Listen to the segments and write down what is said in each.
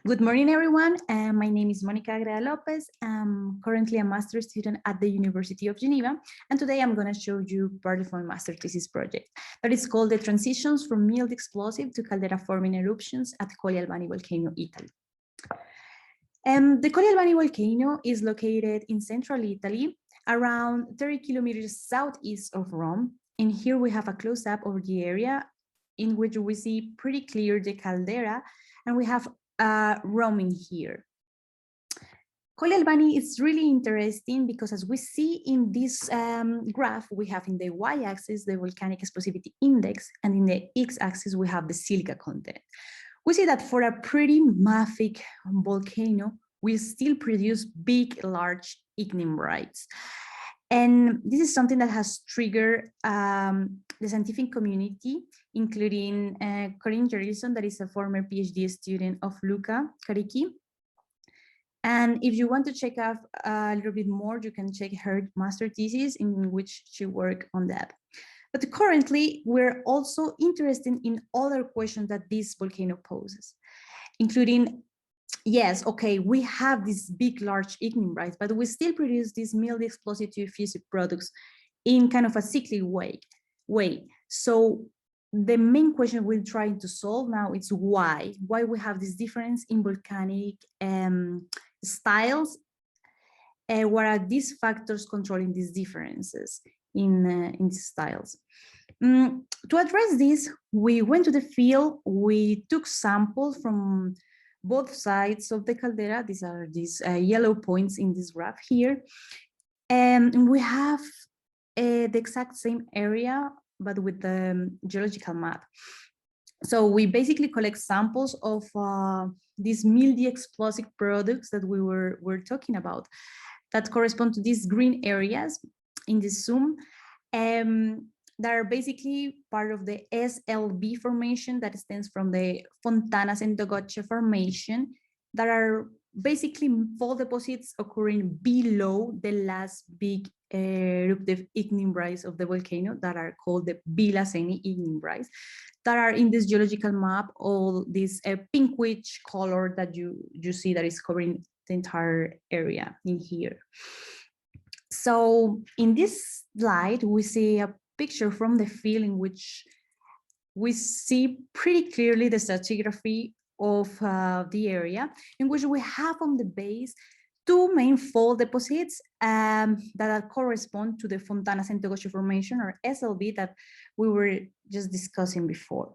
Good morning, everyone. My name is Mónica Ágreda López. I'm currently a master's student at the University of Geneva, and today I'm going to show you part of my master thesis project that is called the transitions from mild explosive to caldera forming eruptions at Colli Albani Volcano, Italy. The Colli Albani Volcano is located in central Italy, around 30 kilometers southeast of Rome. And here we have a close-up of the area in which we see pretty clear the caldera, and we have roaming here. Colli Albani is really interesting because, as we see in this graph, we have in the y-axis the volcanic explosivity index, and in the x-axis we have the silica content. We see that for a pretty mafic volcano, we still produce big, large ignimbrites. And this is something that has triggered the scientific community, including Corinne Jerison, that is a former PhD student of Luca Caricchi. And if you want to check out a little bit more, you can check her master thesis in which she worked on that. But currently, we're also interested in other questions that this volcano poses, including, yes, okay, we have these big, large ignimbrites, but we still produce these mild explosive to effusive products in kind of a cyclic way. So the main question we're trying to solve now is why we have this difference in volcanic styles. What are these factors controlling these differences in these styles? To address this, we went to the field. We took samples from both sides of the caldera. These are these yellow points in this graph here. And we have the exact same area, but with the geological map. So we basically collect samples of these mildy explosive products that we were talking about that correspond to these green areas in this zoom. That are basically part of the SLB formation that stems from the Fontanas and Dogotche formation, that are basically fault deposits occurring below the last big eruptive ignimbrites of the volcano that are called the Vilaseni ignimbrites, that are in this geological map, all this pinkish color that you see that is covering the entire area in here. So in this slide, we see a picture from the field in which we see pretty clearly the stratigraphy of the area, in which we have on the base two main fault deposits that correspond to the Fontanas and Dogotche formation, or SLB, that we were just discussing before.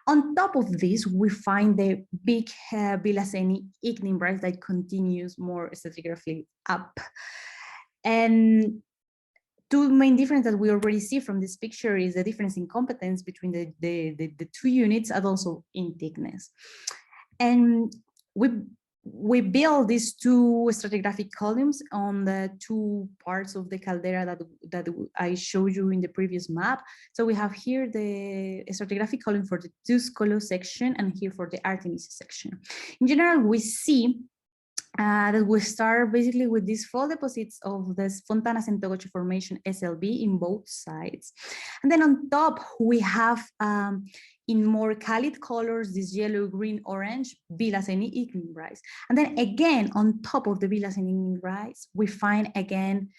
On top of this, we find the big Vilaseni ignimbrite that continues more stratigraphically up. And two main differences that we already see from this picture is the difference in competence between the two units, and also in thickness. And we build these two stratigraphic columns on the two parts of the caldera that I showed you in the previous map. So we have here the stratigraphic column for the Tuscolo section, and here for the Artemisia section. In general, we see that we start basically with these fault deposits of the Fontanas and Dogotche formation SLB in both sides. And then on top, we have in more cálid colors, this yellow, green, orange, Vilaseni ignimbrites. And then again, on top of the Vilaseni ignimbrites, we find again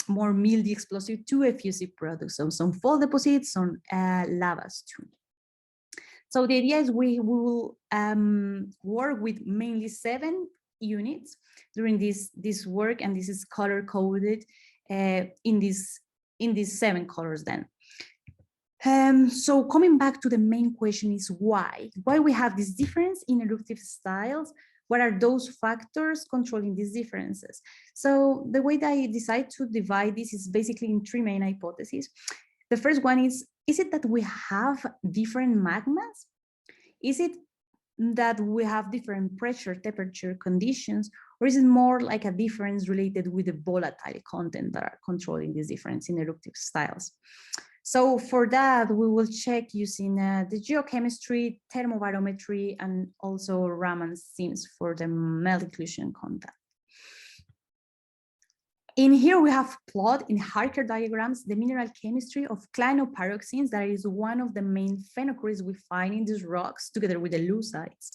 more mildy explosive to effusive products. So some fault deposits, some lavas too. So the idea is we will work with mainly 7 units during this work, and this is color coded in these 7 colors then. So coming back to the main question is why we have this difference in eruptive styles. What are those factors controlling these differences? So the way that I decide to divide this is basically in 3 main hypotheses. The first one is it that we have different magmas? Is it that we have different pressure, temperature conditions, or is it more like a difference related with the volatile content that are controlling this difference in eruptive styles? So for that, we will check using the geochemistry, thermobarometry, and also Raman seams for the melt inclusion contact. In here, we have plot in Harker diagrams the mineral chemistry of clinopyroxenes. That is one of the main phenocrysts we find in these rocks, together with the leucites.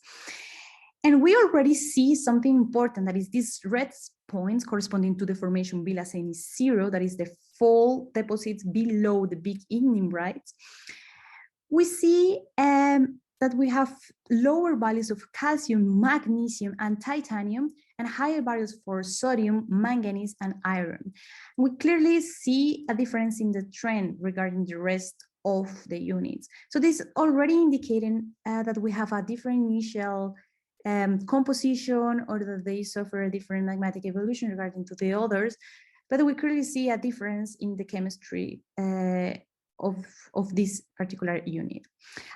And we already see something important, that is these red points corresponding to the formation Villaceni 0, that is the fault deposits below the big igneous brights. We see that we have lower values of calcium, magnesium, and titanium, and higher values for sodium, manganese, and iron. We clearly see a difference in the trend regarding the rest of the units. So this already indicating that we have a different initial composition, or that they suffer a different magmatic evolution regarding to the others, but we clearly see a difference in the chemistry of this particular unit.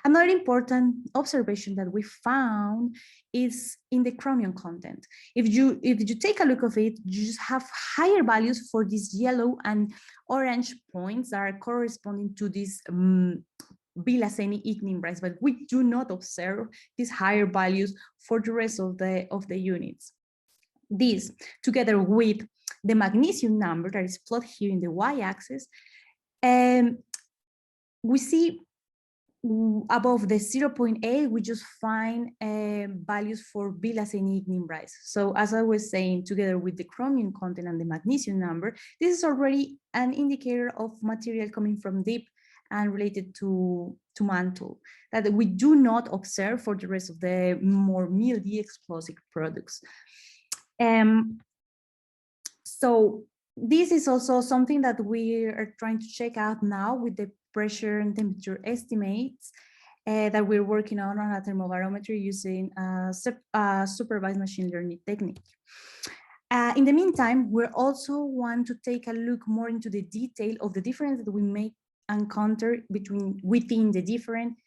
Another important observation that we found is in the chromium content. If you take a look of it, you just have higher values for these yellow and orange points that are corresponding to this Villaceni igneous brights, but we do not observe these higher values for the rest of the units. This, together with the magnesium number that is plotted here in the y-axis, we see above the 0.8, we just find values for Villaceni igneous brights. So as I was saying, together with the chromium content and the magnesium number, this is already an indicator of material coming from deep and related to mantle that we do not observe for the rest of the more mildy explosive products. So this is also something that we are trying to check out now with the pressure and temperature estimates that we're working on a thermobarometer using a supervised machine learning technique. In the meantime, we also want to take a look more into the detail of the difference that we may encounter within the different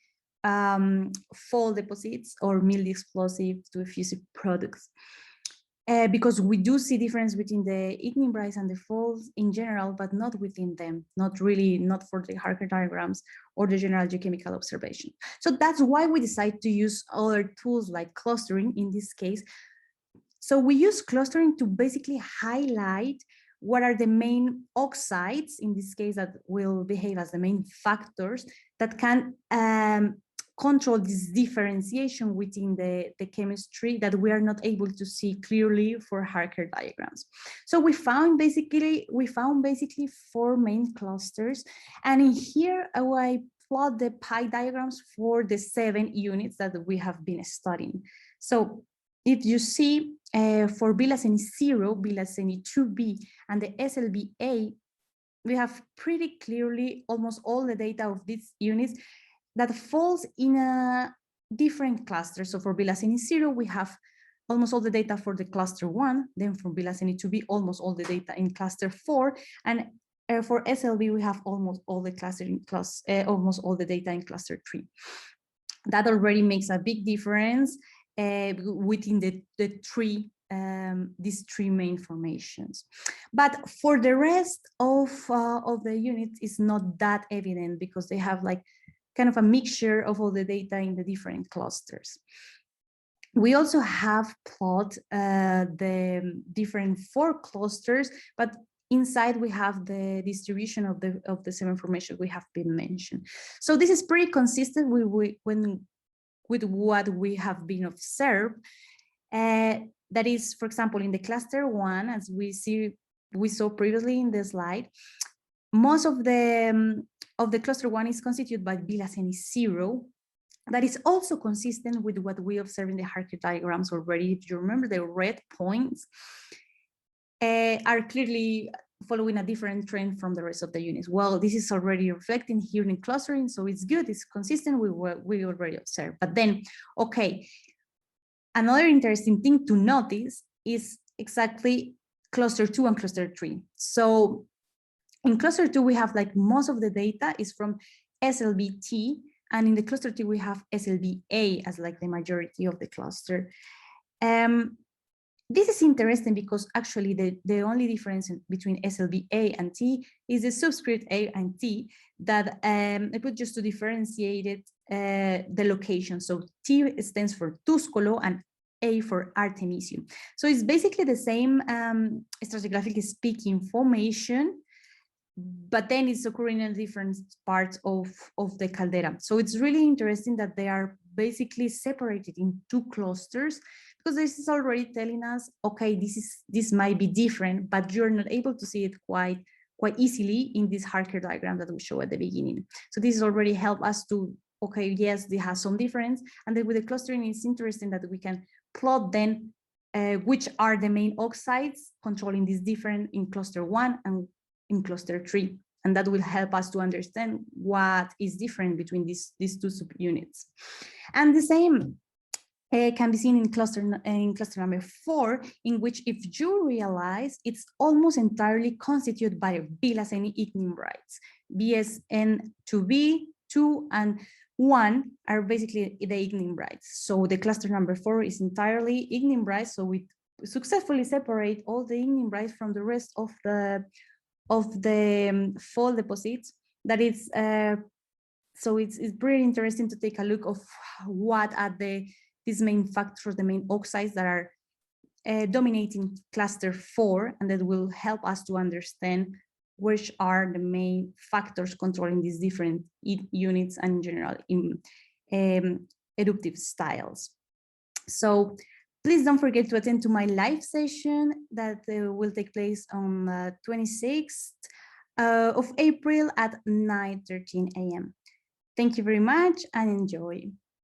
fall deposits or mildy explosive to effusive products. Because we do see difference between the igneous brights and the falls in general, but not within them, not for the Harker diagrams or the general geochemical observation. So that's why we decide to use other tools like clustering in this case. So we use clustering to basically highlight what are the main oxides, in this case, that will behave as the main factors that can control this differentiation within the chemistry that we are not able to see clearly for Harker diagrams. So we found basically 4 main clusters, and in here I plot the pie diagrams for the 7 units that we have been studying. So if you see for Villaceni 0, Villaceni 2b, and the SLBA, we have pretty clearly almost all the data of these units that falls in a different cluster. So for Villaceni 0, we have almost all the data for the cluster 1, then for Villaceni 2b, almost all the data in cluster 4, and for SLB, we have almost all the almost all the data in cluster 3. That already makes a big difference within these 3 main formations. But for the rest of the units, it's not that evident because they have like kind of a mixture of all the data in the different clusters. We also have plot the different 4 clusters, but inside we have the distribution of the 7 formations we have been mentioned. So this is pretty consistent with what we have been observed. That is, for example, in the cluster 1, as we saw previously in the slide, most of the cluster 1 is constituted by Villaceni 0. That is also consistent with what we observe in the Harker diagrams already. If you remember, the red points are clearly following a different trend from the rest of the units. Well, this is already reflecting here in clustering, so it's good, it's consistent with what we already observed. But then, okay, another interesting thing to notice is exactly cluster 2 and cluster 3. So in cluster 2, we have like most of the data is from SLBT, and in the cluster 2, we have SLBA as like the majority of the cluster. This is interesting because actually the only difference between SLBA and T is the subscript A and T that I put just to differentiate it, the location. So T stands for Tuscolo and A for Artemisium. So it's basically the same stratigraphic speaking formation, but then it's occurring in different parts of the caldera. So it's really interesting that they are basically separate it in two clusters, because this is already telling us, okay, this might be different, but you're not able to see it quite easily in this Harker diagram that we show at the beginning. So this already helped us to, okay, yes, they have some difference. And then with the clustering, it's interesting that we can plot then which are the main oxides controlling this different in cluster 1 and in cluster 3. And that will help us to understand what is different between these two subunits. And the same can be seen in cluster number 4, in which, if you realize, it's almost entirely constituted by Villaceni ignimbrites. BSN2b, 2, and 1 are basically the ignimbrites. So the cluster number 4 is entirely ignimbrites. So we successfully separate all the ignimbrites from the rest of the fall deposits. That is, so it's pretty interesting to take a look of what are these main factors, the main oxides that are dominating cluster 4, and that will help us to understand which are the main factors controlling these different units and in general in eruptive styles. So please don't forget to attend to my live session that will take place on 26th of April at 9:13 a.m. Thank you very much and enjoy.